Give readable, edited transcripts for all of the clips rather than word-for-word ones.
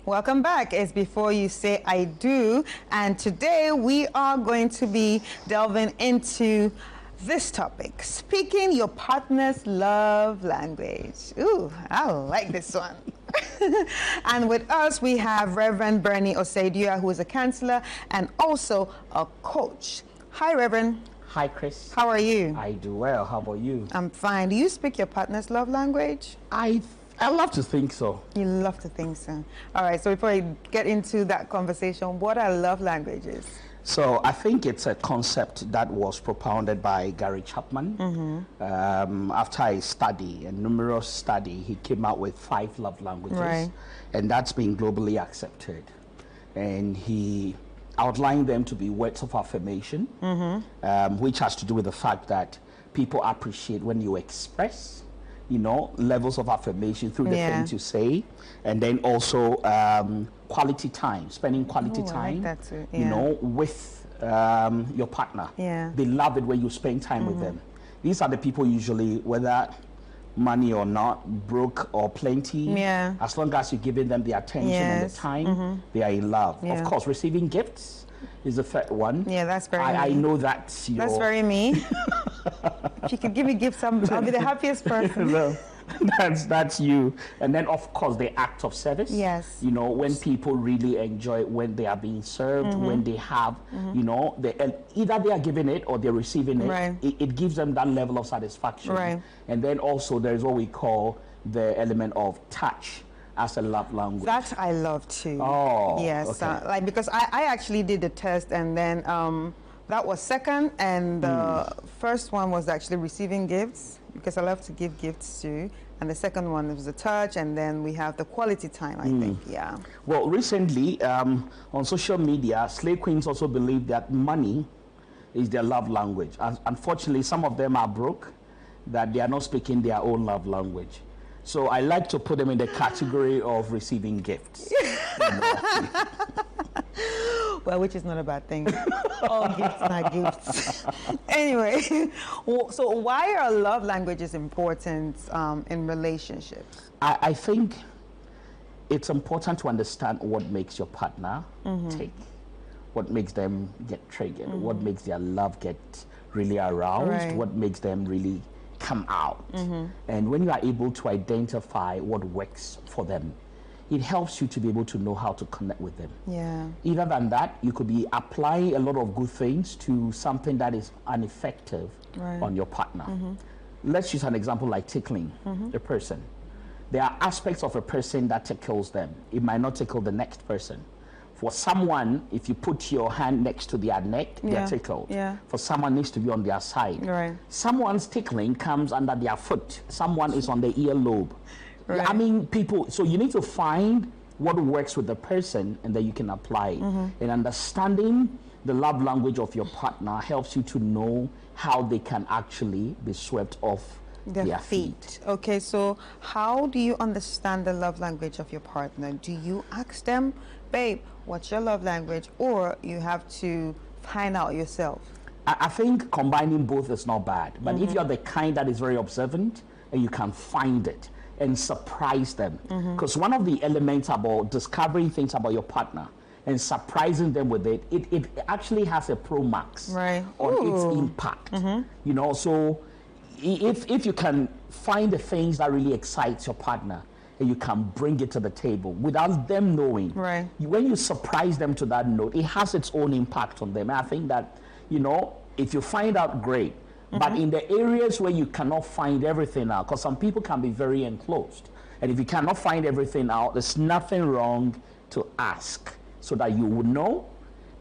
Welcome back. It's Before You Say I Do, and today we are going to be delving into this topic, speaking your partner's love language. Ooh, I like this one. And with us, we have Reverend Bernie Oseidia, who is a counselor and also a coach. Hi, Reverend. Hi, Chris. How are you? I do well. How about you? I'm fine. Do you speak your partner's love language? I love to think so. You love to think so. All right, so before I get into that conversation, what are love languages? So I think it's a concept that was propounded by Gary Chapman. After a study, a numerous study, he came out with 5 love languages. Right. And that's been globally accepted. And he outlined them to be words of affirmation, which has to do with the fact that people appreciate when you express, you know, levels of affirmation through the things you say, and then also quality time, spending quality time, I like that too. you know, with your partner. They love it when you spend time with them. These are the people usually, whether money or not, broke or plenty, as long as you're giving them the attention and the time, they are in love. Of course, receiving gifts is the third one. Yeah, that's very I know that's your... That's very me. If you could give me gifts, I'll be the happiest person. No, that's you. And then, of course, the act of service. Yes. You know, when people really enjoy it, when they are being served, when they have, you know, either they are giving it or they're receiving it. Right. It gives them that level of satisfaction. Right. And then also there's what we call the element of touch as a love language. That I love too. Oh, yes. okay. Like, because I actually did the test, and then that was second, and the first one was actually receiving gifts, because I love to give gifts too. And the second one was the touch, and then we have the quality time, I think. Yeah. Well, recently on social media, slave queens also believe that money is their love language. Unfortunately, some of them are broke, that they are not speaking their own love language. So I like to put them in the category of receiving gifts. Well, which is not a bad thing. All gifts are gifts. Anyway, so why are love languages important in relationships? I think it's important to understand what makes your partner tick, what makes them get triggered, what makes their love get really aroused, what makes them really come out. And when you are able to identify what works for them, it helps you to be able to know how to connect with them. Yeah. Either than that, you could be applying a lot of good things to something that is ineffective on your partner. Let's use an example like tickling a person. There are aspects of a person that tickles them. It might not tickle the next person. For someone, if you put your hand next to their neck, they're tickled. For someone, needs to be on their side. Someone's tickling comes under their foot. Someone is on the earlobe. I mean, people, so you need to find what works with the person, and then you can apply it. And understanding the love language of your partner helps you to know how they can actually be swept off their feet. Okay, so how do you understand the love language of your partner? Do you ask them, babe, what's your love language? Or you have to find out yourself? I think combining both is not bad. But if you're the kind that is very observant and you can find it and surprise them, because one of the elements about discovering things about your partner and surprising them with it, it actually has a pro max on its impact. You know, so if you can find the things that really excites your partner and you can bring it to the table without them knowing, when you surprise them to that note, it has its own impact on them. And I think that, you know, if you find out, great. But in the areas where you cannot find everything out, because some people can be very enclosed, and if you cannot find everything out, there's nothing wrong to ask so that you would know.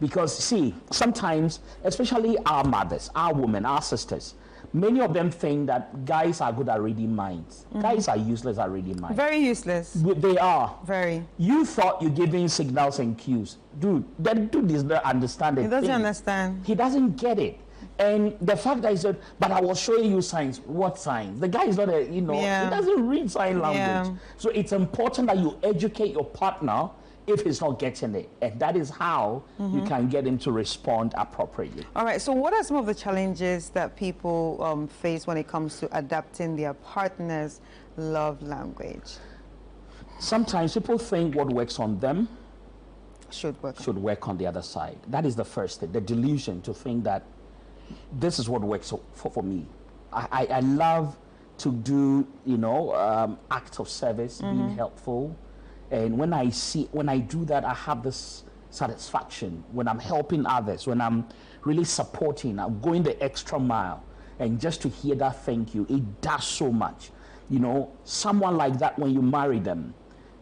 Because see, sometimes, especially our mothers, our women, our sisters, many of them think that guys are good at reading minds. Guys are useless at reading minds. Very useless. They are. Very. You thought you're giving signals and cues. Dude, that dude does not understand it. He doesn't understand. He doesn't get it. And the fact that he said, but I was showing you signs. What signs? The guy is not a, you know, he doesn't read sign language. So it's important that you educate your partner if he's not getting it. And that is how you can get him to respond appropriately. All right, so what are some of the challenges that people face when it comes to adapting their partner's love language? sometimes people think what works on them Should work. should work on the other side. That is the first thing, the delusion to think that this is what works for me. I love to do, acts of service, being helpful. And when I do that, I have this satisfaction when I'm helping others, when I'm really supporting, I'm going the extra mile. And just to hear that thank you, it does so much. Someone like that, when you marry them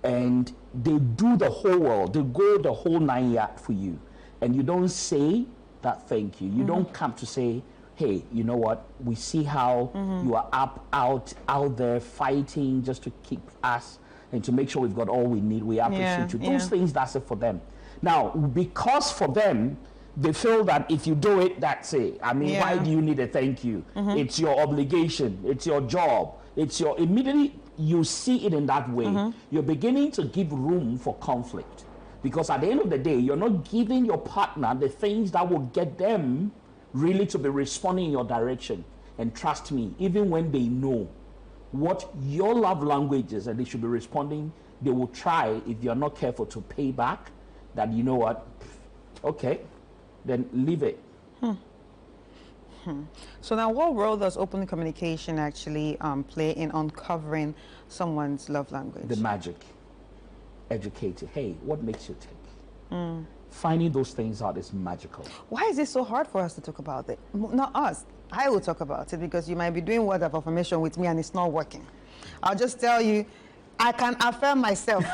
and they do the whole world, they go the whole 9 yards for you, and you don't say that thank you. You don't come to say, hey, you know what, we see how you are out there fighting just to keep us and to make sure we've got all we need. We appreciate you. Those things, that's it for them. Now, because for them, they feel that if you do it, that's it. I mean, why do you need a thank you? It's your obligation. It's your job. Immediately you see it in that way. You're beginning to give room for conflict. Because at the end of the day, you're not giving your partner the things that will get them really to be responding in your direction. And trust me, even when they know what your love language is and they should be responding, they will try, if you're not careful, to pay back that, you know what, okay, then leave it. So now, what role does open communication actually play in uncovering someone's love language? The magic. Educated. Hey, what makes you tick? Finding those things out is magical. Why is it so hard for us to talk about it? Not us. I will talk about it because you might be doing word of affirmation with me and it's not working. I'll just tell you, I can affirm myself.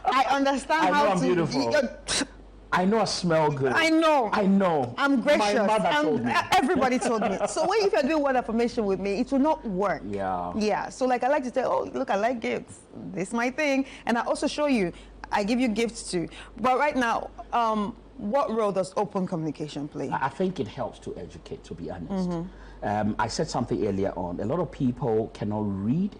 I understand I know how I'm to. beautiful. I know I smell good. I know. I know. I'm gracious. My mother told me. Everybody told me. So if you're doing word affirmation with me, it will not work. Yeah. Yeah. So like I like to say, oh, look, I like gifts. This is my thing. And I also show you, I give you gifts too. But right now, what role does open communication play? I think it helps to educate, to be honest. I said something earlier on. A lot of people cannot read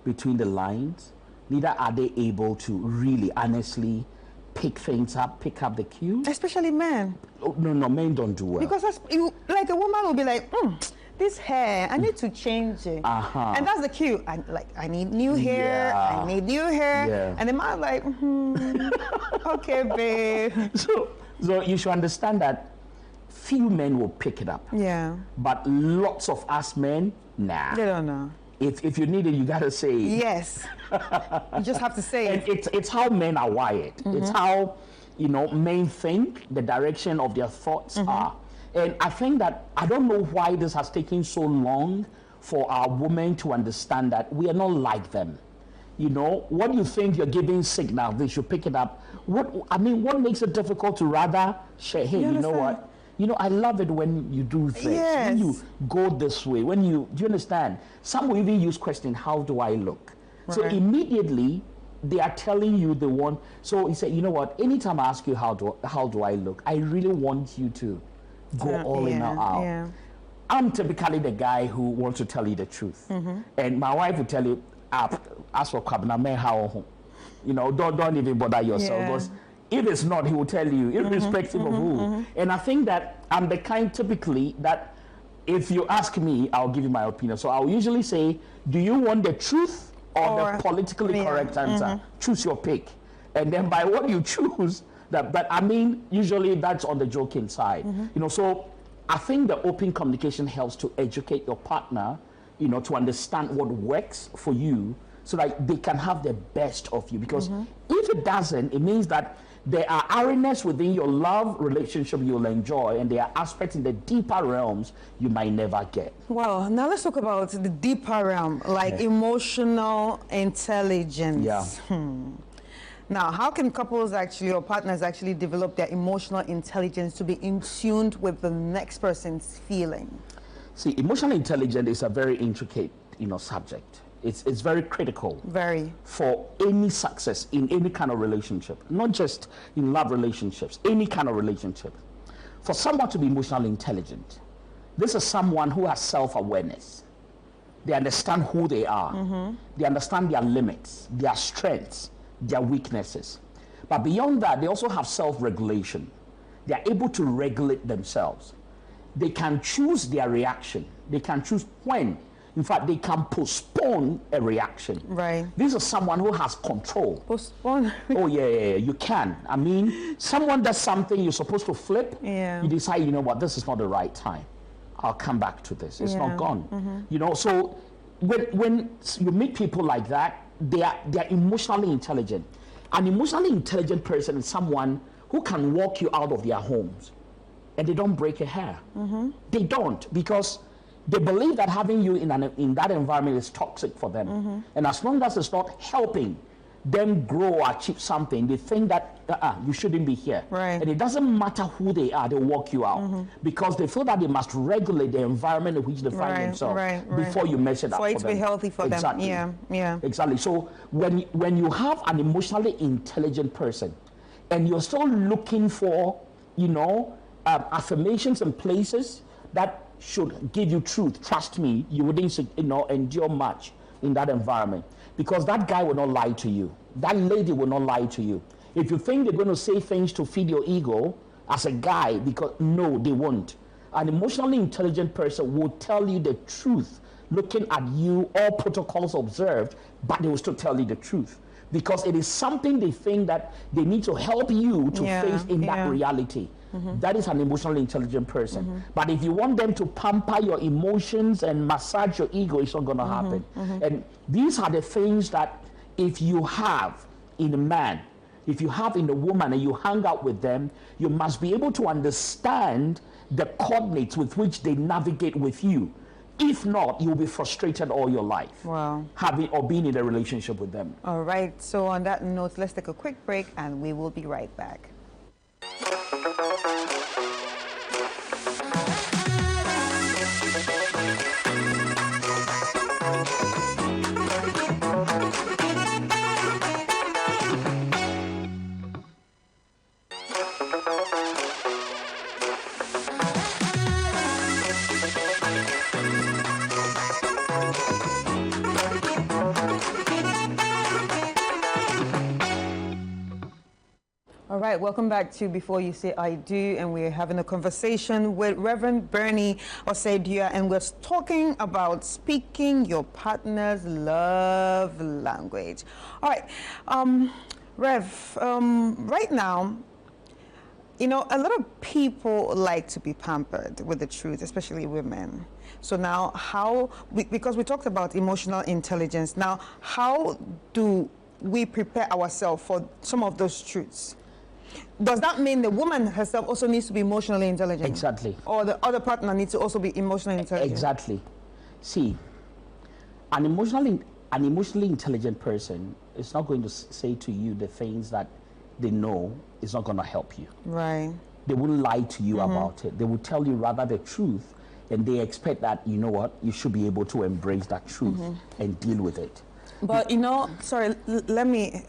between the lines. Neither are they able to really, honestly pick up the cues. Especially men. Oh, no, men don't do well. Because like a woman will be like, this hair, I need to change it. And that's the cue. I need new hair. Yeah. I need new hair. Yeah. And the man like, okay, babe. So you should understand that few men will pick it up. Yeah. But lots of us men, nah. They don't know. If you need it, you gotta say it. Yes. You just have to say And it. it's how men are wired. It's how men think, the direction of their thoughts are. And I think that I don't know why this has taken so long for our women to understand that we are not like them. What you think you're giving signal, they should pick it up. What makes it difficult to rather share? Hey, you know what? I love it when you do things, when you go this way, do you understand? Some will even use question, how do I look? Right. So immediately they are telling you they want, so he said, you know what, anytime I ask you how do I look, I really want you to go all in or out. Yeah. I'm typically the guy who wants to tell you the truth. And my wife will tell you, as for Kabna, how, don't even bother yourself. Because if it's not, he will tell you, irrespective of who. And I think that I'm the kind typically that if you ask me, I'll give you my opinion. So I'll usually say, do you want the truth or the politically correct answer? Choose your pick. And then by what you choose, but usually that's on the joking side. So I think the open communication helps to educate your partner, to understand what works for you so that they can have the best of you. Because if it doesn't, it means that there are areas within your love relationship you'll enjoy, and there are aspects in the deeper realms you might never get. Well, now let's talk about the deeper realm, like emotional intelligence. Yeah. Now, how can couples actually, or partners actually develop their emotional intelligence to be in tune with the next person's feeling? See, emotional intelligence is a very intricate, subject. It's very critical. Very. For any success in any kind of relationship, not just in love relationships, any kind of relationship. For someone to be emotionally intelligent, this is someone who has self-awareness. They understand who they are. They understand their limits, their strengths, their weaknesses. But beyond that, they also have self-regulation. They are able to regulate themselves. They can choose their reaction. They can choose when, In fact, they can postpone a reaction. Right. This is someone who has control. Postpone. Oh, yeah, you can. I mean, someone does something you're supposed to flip. Yeah. You decide, you know what, this is not the right time. I'll come back to this. It's not gone. You know, so when you meet people like that, they are emotionally intelligent. An emotionally intelligent person is someone who can walk you out of their homes and they don't break a hair. They don't, because they believe that having you in that environment is toxic for them. And as long as it's not helping them grow or achieve something, they think that you shouldn't be here. Right. And it doesn't matter who they are, they'll walk you out because they feel that they must regulate the environment in which they find themselves before you mess it up for it to be healthy for them. Yeah. Exactly. So when you have an emotionally intelligent person and you're still looking for, you know, affirmations and places that should give you truth, trust me, you wouldn't, you know, endure much in that environment, because that guy will not lie to you. That lady will not lie to you. If you think they're going to say things to feed your ego as a guy, because no, they won't. An emotionally intelligent person will tell you the truth, looking at you, all protocols observed, but they will still tell you the truth, because it is something they think that they need to help you to face in that reality. That is an emotionally intelligent person. But if you want them to pamper your emotions and massage your ego, it's not going to happen. And these are the things that if you have in a man, if you have in a woman and you hang out with them, you must be able to understand the coordinates with which they navigate with you. If not, you'll be frustrated all your life. Wow. Having or being in a relationship with them. All right. So on that note, let's take a quick break and we will be right back. All right, welcome back to Before You Say I Do, and we're having a conversation with Reverend Bernie Oseidia, and we're talking about speaking your partner's love language. All right, Rev, right now, you know, a lot of people like to be pampered with the truth, especially women. So now because we talked about emotional intelligence, now how do we prepare ourselves for some of those truths? Does that mean the woman herself also needs to be emotionally intelligent? Exactly. Or the other partner needs to also be emotionally intelligent? Exactly. See, an emotionally intelligent person is not going to say to you the things that they know is not going to help you. Right. They won't lie to you about it. They will tell you rather the truth, and they expect that, you know what, you should be able to embrace that truth and deal with it. But, you know, sorry, let me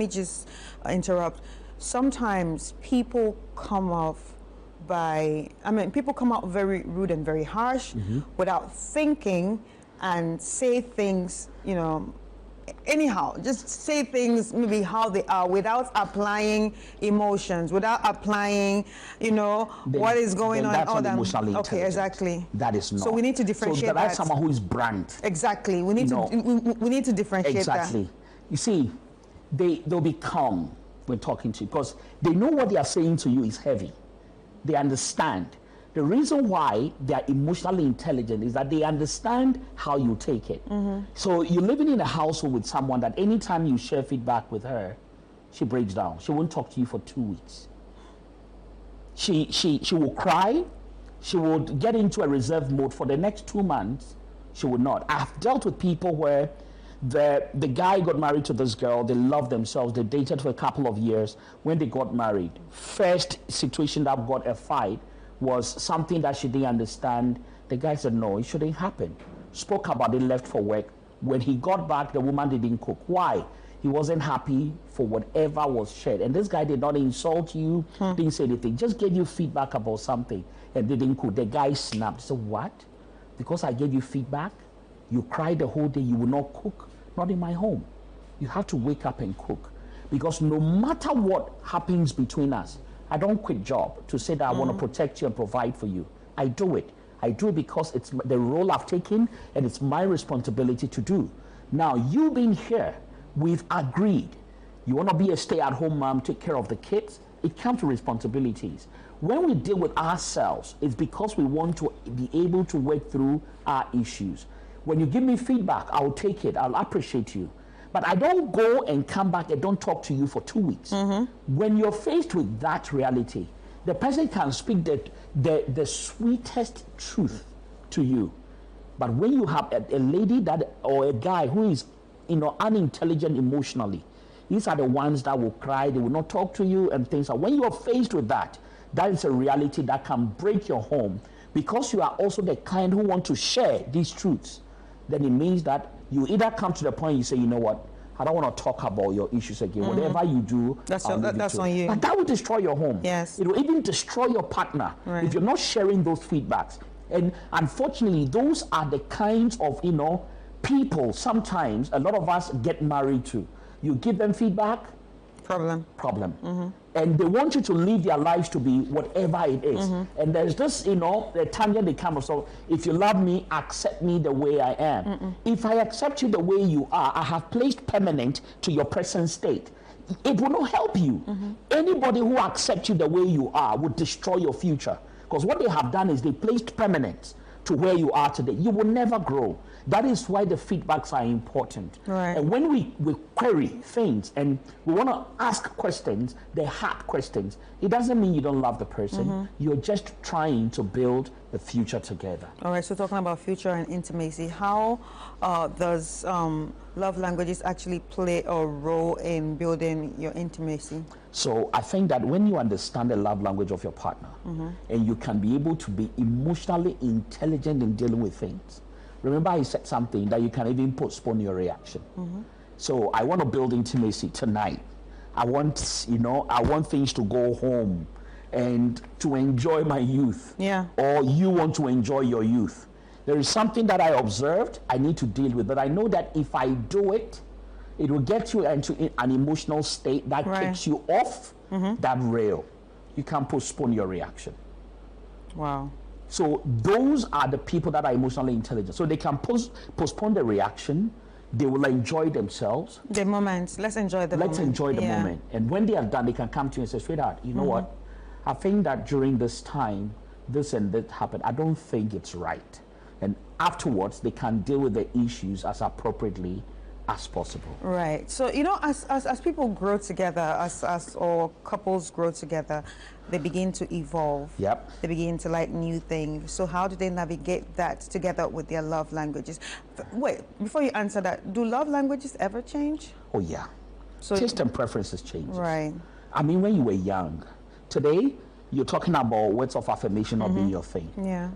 just interrupt. Sometimes people come out very rude and very harsh without thinking and say things, you know, anyhow, just say things maybe how they are without applying emotions, without applying, you know, what is going on. That's emotionally okay, intelligent. Exactly. That is not. So we need to differentiate so that's that. someone who is brand. Exactly. We need we need to differentiate exactly. that. You see, they'll be calm when talking to you because they know what they are saying to you is heavy. They understand. The reason why they are emotionally intelligent is that they understand how you take it. So you're living in a household with someone that anytime you share feedback with her, she breaks down. She won't talk to you for 2 weeks. She will cry. She will get into a reserve mode for the next 2 months. She will not. I've dealt with people where the guy got married to this girl. They loved themselves. They dated for a couple of years. When they got married, first situation that got a fight was something that she didn't understand. The guy said, no, it shouldn't happen. Spoke about it, left for work. When he got back, the woman didn't cook. Why? He wasn't happy for whatever was shared. And this guy did not insult you, didn't say anything, just gave you feedback about something and didn't cook. The guy snapped. So what? Because I gave you feedback? You cried the whole day, you will not cook? Not in my home. You have to wake up and cook. Because no matter what happens between us, I don't quit job to say that I want to protect you and provide for you. I do it. I do it because it's the role I've taken and it's my responsibility to do. Now, you being here, we've agreed. You want to be a stay-at-home mom, take care of the kids. It comes to responsibilities. When we deal with ourselves, it's because we want to be able to work through our issues. When you give me feedback, I'll take it. I'll appreciate you. But I don't go and come back and don't talk to you for 2 weeks. When you're faced with that reality, the person can speak the sweetest truth to you. But when you have a lady that or a guy who is unintelligent emotionally, these are the ones that will cry, they will not talk to you and things. When you are faced with that, that is a reality that can break your home. Because you are also the kind who want to share these truths, then it means that you either come to the point you say, you know what, I don't want to talk about your issues again. Whatever you do, that's on you. But that will destroy your home. Yes. It will even destroy your partner if you're not sharing those feedbacks. And unfortunately, those are the kinds of, people sometimes a lot of us get married to. You give them feedback, problem. And they want you to live their lives to be whatever it is. And there's this, the tangent they come of, so if you love me, accept me the way I am. If I accept you the way you are, I have placed permanent to your present state. It will not help you. Anybody who accepts you the way you are will destroy your future. Because what they have done is they placed permanent to where you are today. You will never grow. That is why the feedbacks are important. And when we query things and we want to ask questions, the hard questions, it doesn't mean you don't love the person. You're just trying to build the future together. All right, so talking about future and intimacy, how does love languages actually play a role in building your intimacy? So I think that when you understand the love language of your partner and you can be able to be emotionally intelligent in dealing with things. Remember I said something that you can even postpone your reaction. So I want to build intimacy tonight. I want things to go home and to enjoy my youth. Or you want to enjoy your youth. There is something that I observed I need to deal with, but I know that if I do it, it will get you into an emotional state that takes you off that rail. You can postpone your reaction. Wow. So those are the people that are emotionally intelligent. So they can postpone the reaction. They will enjoy themselves. The moment. Let's enjoy the moment. Let's enjoy the moment. And when they are done, they can come to you and say, sweetheart, you know what? I think that during this time, this and that happened. I don't think it's right. And afterwards, they can deal with the issues as appropriately as possible. Right. So, as people grow together, as or couples grow together, they begin to evolve. They begin to like new things. So how do they navigate that together with their love languages? Wait, before you answer that, do love languages ever change? Oh, yeah. So taste and preferences change. Right. I mean, when you were young, today, you're talking about words of affirmation not being your thing.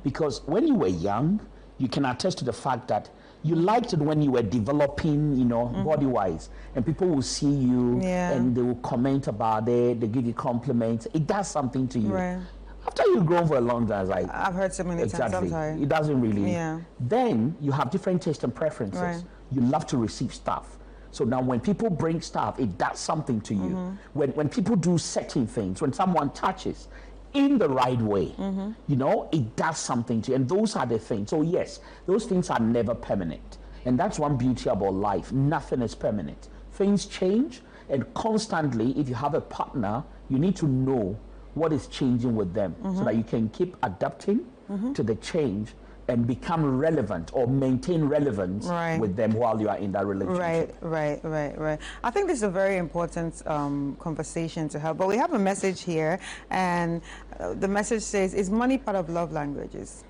Because when you were young, you can attest to the fact that you liked it when you were developing, body-wise, and people will see you and they will comment about it, they give you compliments. It does something to you. After you've grown for a long time, I've heard so many times, I'm sorry. It doesn't really. Then you have different tastes and preferences. You love to receive stuff. So now when people bring stuff, it does something to you. When people do certain things, when someone touches, in the right way, it does something to you. And those are the things. So yes, those things are never permanent. And that's one beauty about life. Nothing is permanent. Things change, and constantly, if you have a partner, you need to know what is changing with them so that you can keep adapting to the change and become relevant or maintain relevance with them while you are in that relationship. Right. I think this is a very important conversation to have. But we have a message here, and the message says, is money part of love languages?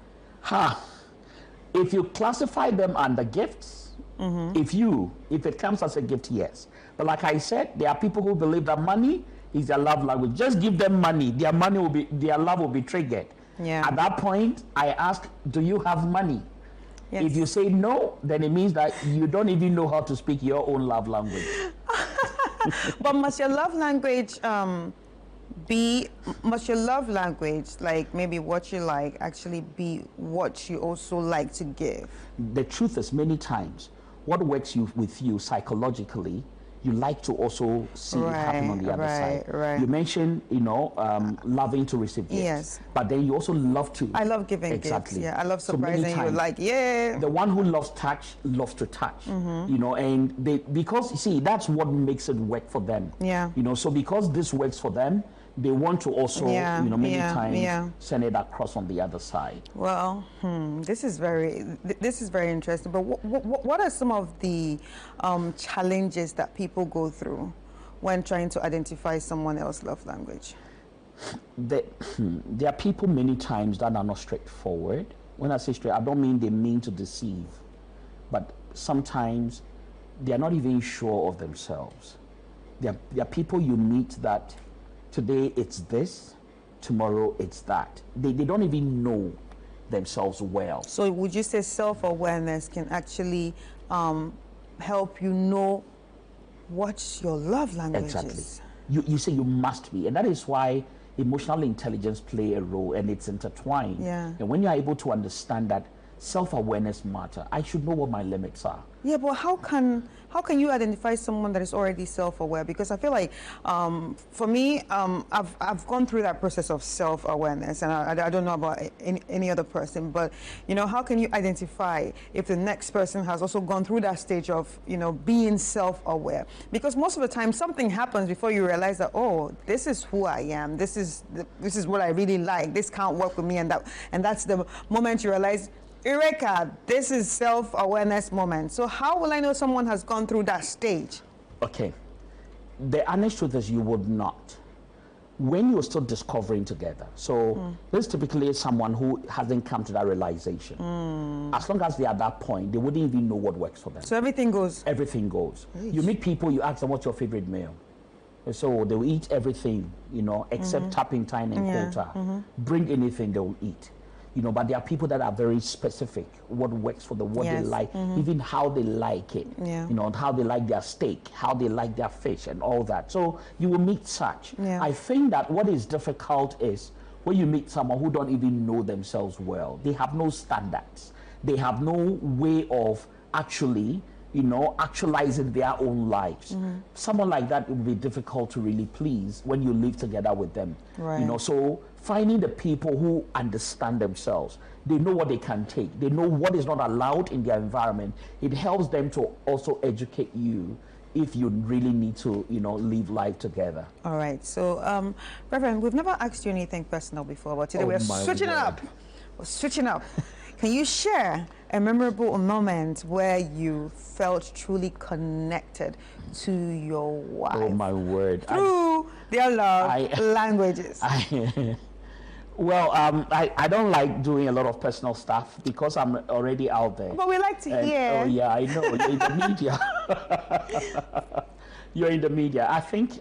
If you classify them under gifts, if it comes as a gift, yes. But like I said, there are people who believe that money is their love language. Just give them money, their love will be triggered. At that point, I ask, do you have money? If you say no, then it means that you don't even know how to speak your own love language. But must your love language like maybe what you like, actually be what you also like to give? The truth is, many times, what works with you psychologically, you like to also see it happen on the other side. Right. You mentioned, loving to receive gifts. Yes. But then you also love to. I love giving exactly. gifts. Yeah, I love So many surprising you. times, Like, yeah. the one who loves touch loves to touch. And because you see, that's what makes it work for them. Yeah. So because this works for them, they want to also, many times send it across on the other side. Well, this is very interesting. But what are some of the challenges that people go through when trying to identify someone else's love language? There are people many times that are not straightforward. When I say straight, I don't mean they mean to deceive, but sometimes they are not even sure of themselves. There are people you meet that today it's this, tomorrow it's that. They don't even know themselves well. So would you say self-awareness can actually help you know what your love language Exactly. is? You say you must be, and that is why emotional intelligence play a role, and it's intertwined. Yeah. And when you're able to understand that self-awareness matter, I should know what my limits are. Yeah, but how can you identify someone that is already self-aware? Because I feel like, for me, I've gone through that process of self-awareness, and I don't know about any other person, but how can you identify if the next person has also gone through that stage of being self-aware? Because most of the time something happens before you realize that, oh, this is who I am. This is what I really like. This can't work with me, and that's the moment you realize, Eureka, this is self-awareness moment. So how will I know someone has gone through that stage? Okay. The honest truth is you would not. When you're still discovering together. So this typically is someone who hasn't come to that realization. As long as they're at that point, they wouldn't even know what works for them. So everything goes? Everything goes. Eesh. You meet people, you ask them, what's your favorite meal? So they'll eat everything, except tapping time and quota. Bring anything, they'll eat. But there are people that are very specific, what works for them, what they like, even how they like it, how they like their steak, how they like their fish and all that. So you will meet such. Yeah. I think that what is difficult is when you meet someone who don't even know themselves well. They have no standards. They have no way of actually, actualizing their own lives. Someone like that, it would be difficult to really please when you live together with them. Right. So finding the people who understand themselves, they know what they can take, they know what is not allowed in their environment. It helps them to also educate you if you really need to, live life together. All right. So, Reverend, we've never asked you anything personal before, but today we're switching it up. We're switching up. Can you share a memorable moment where you felt truly connected to your wife? Oh my word. Through their love languages. Well, I don't like doing a lot of personal stuff because I'm already out there. But we like to hear. Oh yeah, I know. You're in the media. You're in the media. I think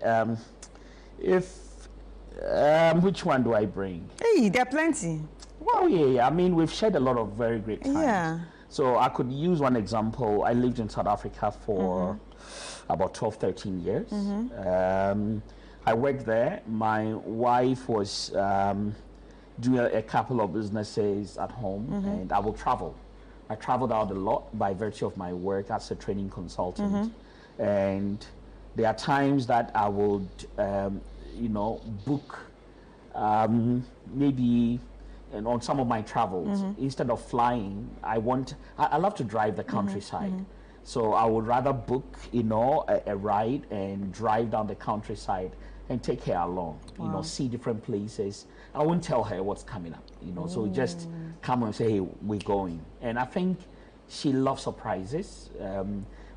which one do I bring? Hey, there are plenty. Oh yeah. I mean, we've shared a lot of very great times. Yeah. So I could use one example. I lived in South Africa for about 12, 13 years. I worked there. My wife was doing a couple of businesses at home, and I will travel. I traveled out a lot by virtue of my work as a training consultant. And there are times that I would, book maybe on some of my travels, instead of flying, I love to drive the countryside. So I would rather book, a ride and drive down the countryside and take her along, see different places. I won't tell her what's coming up, so just come and say, hey, we're going. And I think she loves surprises.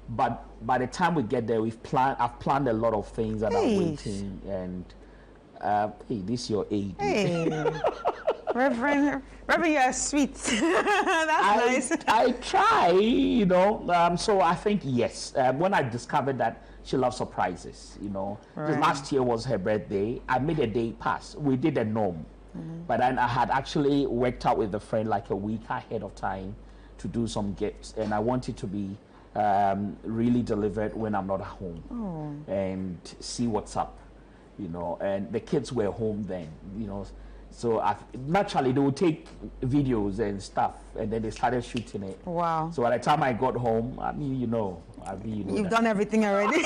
But by the time we get there, I've planned a lot of things that are waiting. And hey, this is your aid. Hey. Reverend, you are sweet. That's nice. I try, so I think yes. When I discovered that she loves surprises, Right. Last year was her birthday. I made a day pass. We did a norm, but then I had actually worked out with a friend like a week ahead of time to do some gifts, and I wanted to be really delivered when I'm not at home and see what's up, And the kids were home then, So naturally they would take videos and stuff, and then they started shooting it. Wow. So by the time I got home, I mean, You've done everything already.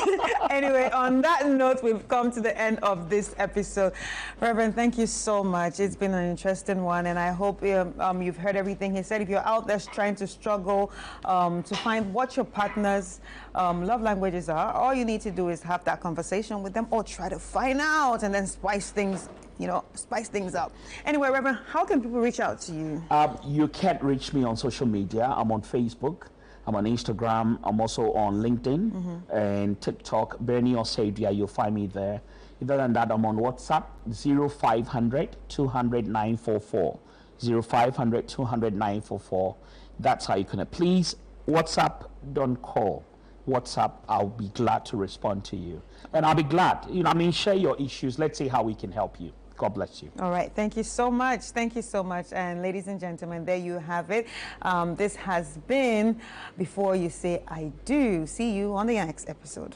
Anyway, on that note, we've come to the end of this episode. Reverend, thank you so much. It's been an interesting one, and I hope you've heard everything he said. If you're out there trying to struggle to find what your partner's love languages are, all you need to do is have that conversation with them, or try to find out and then spice things up. Anyway, Reverend, how can people reach out to you? You can't reach me on social media. I'm on Facebook. I'm on Instagram. I'm also on LinkedIn and TikTok. Bernie Osadia, you'll find me there. Other than that, I'm on WhatsApp, 0500 200 944. 0500 200 944. That's how you can. Please, WhatsApp, don't call. WhatsApp, I'll be glad to respond to you. And I'll be glad, share your issues. Let's see how we can help you. God bless you. All right. Thank you so much. Thank you so much. And ladies and gentlemen, there you have it. This has been Before You Say I Do. See you on the next episode.